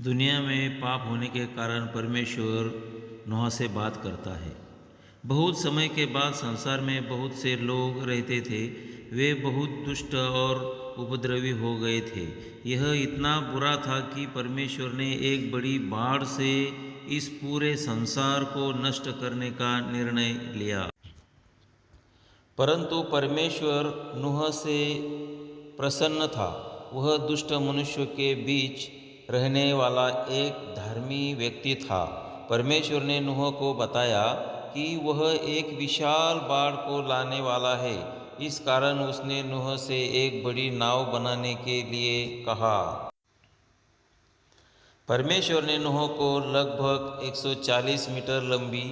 दुनिया में पाप होने के कारण परमेश्वर नूह से बात करता है। बहुत समय के बाद संसार में बहुत से लोग रहते थे। वे बहुत दुष्ट और उपद्रवी हो गए थे। यह इतना बुरा था कि परमेश्वर ने एक बड़ी बाढ़ से इस पूरे संसार को नष्ट करने का निर्णय लिया। परंतु परमेश्वर नूह से प्रसन्न था। वह दुष्ट मनुष्य के बीच रहने वाला एक धार्मिक व्यक्ति था। परमेश्वर ने नूह को बताया कि वह एक विशाल बाढ़ को लाने वाला है। इस कारण उसने नूह से एक बड़ी नाव बनाने के लिए कहा। परमेश्वर ने नूह को लगभग 140 मीटर लंबी,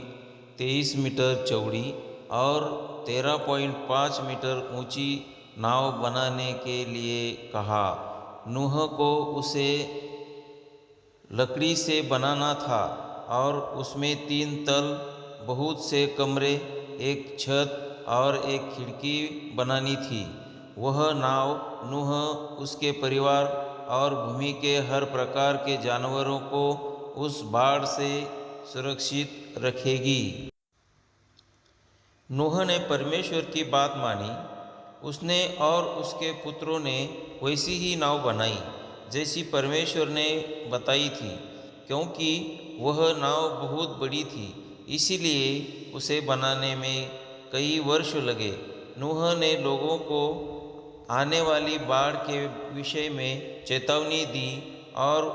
23 मीटर चौड़ी और 13.5 मीटर ऊंची नाव बनाने के लिए कहा। नूह को उसे लकड़ी से बनाना था और उसमें 3 तल, बहुत से कमरे, एक छत और एक खिड़की बनानी थी। वह नाव नूह, उसके परिवार और भूमि के हर प्रकार के जानवरों को उस बाढ़ से सुरक्षित रखेगी। नूह ने परमेश्वर की बात मानी। उसने और उसके पुत्रों ने वैसी ही नाव बनाई जैसी परमेश्वर ने बताई थी। क्योंकि वह नाव बहुत बड़ी थी, इसीलिए उसे बनाने में कई वर्ष लगे। नूह ने लोगों को आने वाली बाढ़ के विषय में चेतावनी दी और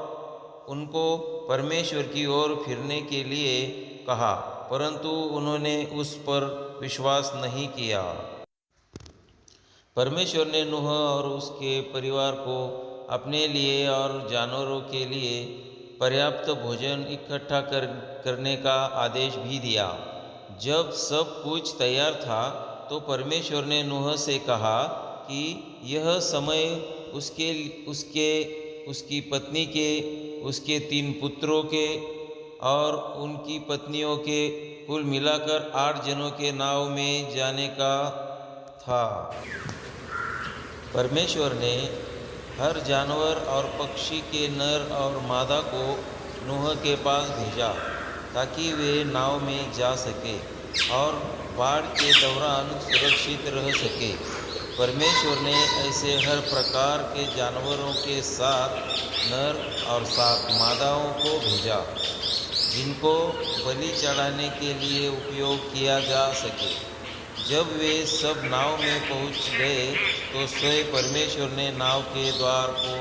उनको परमेश्वर की ओर फिरने के लिए कहा, परंतु उन्होंने उस पर विश्वास नहीं किया। परमेश्वर ने नूह और उसके परिवार को अपने लिए और जानवरों के लिए पर्याप्त भोजन इकट्ठा करने का आदेश भी दिया। जब सब कुछ तैयार था तो परमेश्वर ने नूह से कहा कि यह समय उसके उसके उसकी पत्नी के, उसके 3 पुत्रों के और उनकी पत्नियों के कुल मिलाकर 8 जनों के नाव में जाने का था। परमेश्वर ने हर जानवर और पक्षी के नर और मादा को नूह के पास भेजा ताकि वे नाव में जा सके और बाढ़ के दौरान सुरक्षित रह सके। परमेश्वर ने ऐसे हर प्रकार के जानवरों के साथ नर और 7 मादाओं को भेजा जिनको बलि चढ़ाने के लिए उपयोग किया जा सके। जब वे सब नाव में पहुंच गए तो स्वयं परमेश्वर ने नाव के द्वार को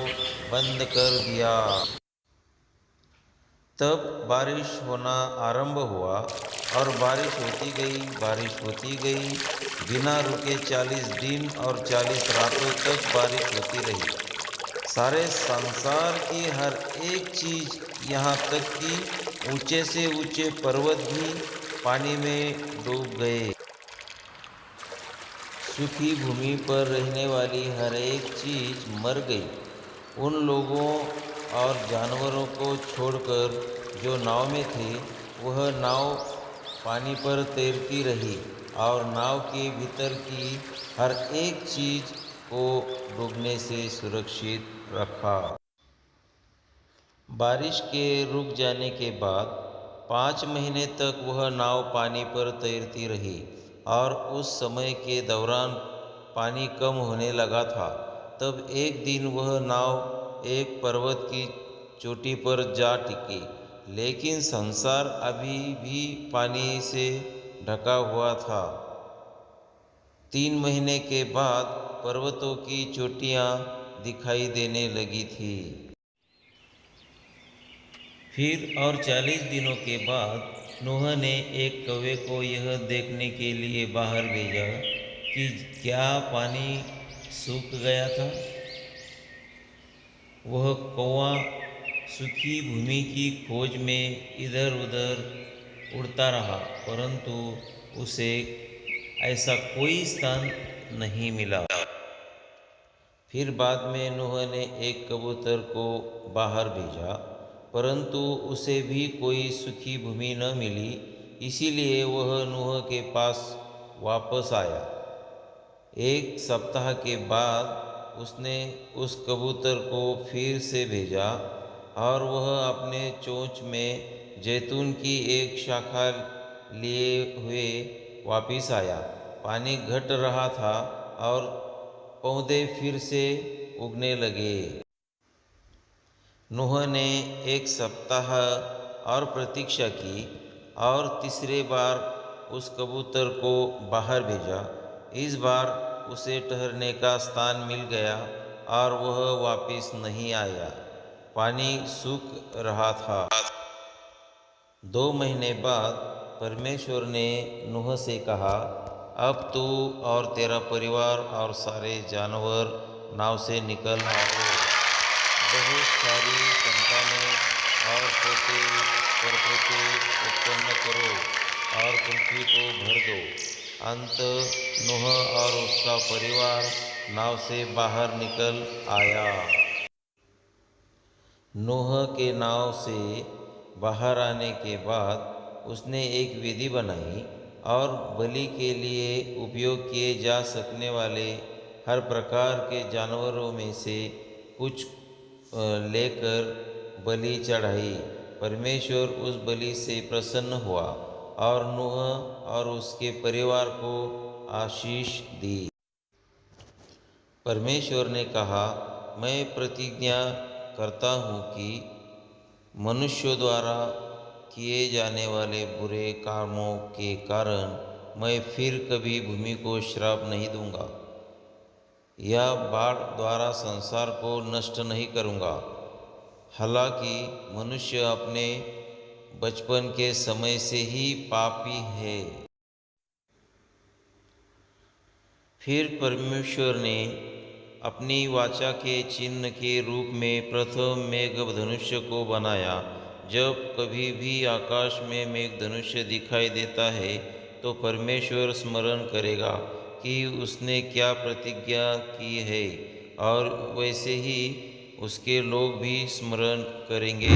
बंद कर दिया। तब बारिश होना आरंभ हुआ और बारिश होती गई। बिना रुके 40 दिन और 40 रातों तक बारिश होती रही। सारे संसार की हर एक चीज़, यहाँ तक कि ऊंचे से ऊंचे पर्वत भी पानी में डूब गए। सूखी भूमि पर रहने वाली हर एक चीज़ मर गई। उन लोगों और जानवरों को छोड़कर जो नाव में थे, वह नाव पानी पर तैरती रही और नाव के भीतर की हर एक चीज़ को डूबने से सुरक्षित रखा। बारिश के रुक जाने के बाद 5 महीने तक वह नाव पानी पर तैरती रही और उस समय के दौरान पानी कम होने लगा था। तब एक दिन वह नाव एक पर्वत की चोटी पर जा टिकी, लेकिन संसार अभी भी पानी से ढका हुआ था। 3 महीने के बाद पर्वतों की चोटियाँ दिखाई देने लगी थी। फिर और 40 दिनों के बाद नूह ने एक कौवे को यह देखने के लिए बाहर भेजा कि क्या पानी सूख गया था। वह कौवा सूखी भूमि की खोज में इधर उधर उड़ता रहा, परंतु उसे ऐसा कोई स्थान नहीं मिला। फिर बाद में नूह ने एक कबूतर को बाहर भेजा, परंतु उसे भी कोई सूखी भूमि न मिली। इसीलिए वह नूह के पास वापस आया। 1 सप्ताह के बाद उसने उस कबूतर को फिर से भेजा। और वह अपने चोंच में जैतून की एक शाखा लिए हुए वापिस आया। पानी घट रहा था और पौधे फिर से उगने लगे। नूह ने 1 सप्ताह और प्रतीक्षा की और तीसरे बार उस कबूतर को बाहर भेजा। इस बार उसे ठहरने का स्थान मिल गया और वह वापस नहीं आया। पानी सूख रहा था। 2 महीने बाद परमेश्वर ने नूह से कहा, अब तू और तेरा परिवार और सारे जानवर नाव से निकल आओ। बहुत सारी संतानें और पोते परपोते उत्पन्न करो और पृथ्वी को भर दो। अंत नूह और उसका परिवार नाव से बाहर निकल आया। नूह के नाव से बाहर आने के बाद उसने एक वेदी बनाई और बलि के लिए उपयोग किए जा सकने वाले हर प्रकार के जानवरों में से कुछ लेकर बलि चढ़ाई। परमेश्वर उस बलि से प्रसन्न हुआ और नूह और उसके परिवार को आशीष दी। परमेश्वर ने कहा, मैं प्रतिज्ञा करता हूँ कि मनुष्यों द्वारा किए जाने वाले बुरे कामों के कारण मैं फिर कभी भूमि को श्राप नहीं दूंगा या बाढ़ द्वारा संसार को नष्ट नहीं करूंगा। हालांकि मनुष्य अपने बचपन के समय से ही पापी है। फिर परमेश्वर ने अपनी वाचा के चिन्ह के रूप में प्रथम मेघधनुष्य को बनाया। जब कभी भी आकाश में मेघधनुष्य दिखाई देता है तो परमेश्वर स्मरण करेगा कि उसने क्या प्रतिज्ञा की है और वैसे ही उसके लोग भी स्मरण करेंगे।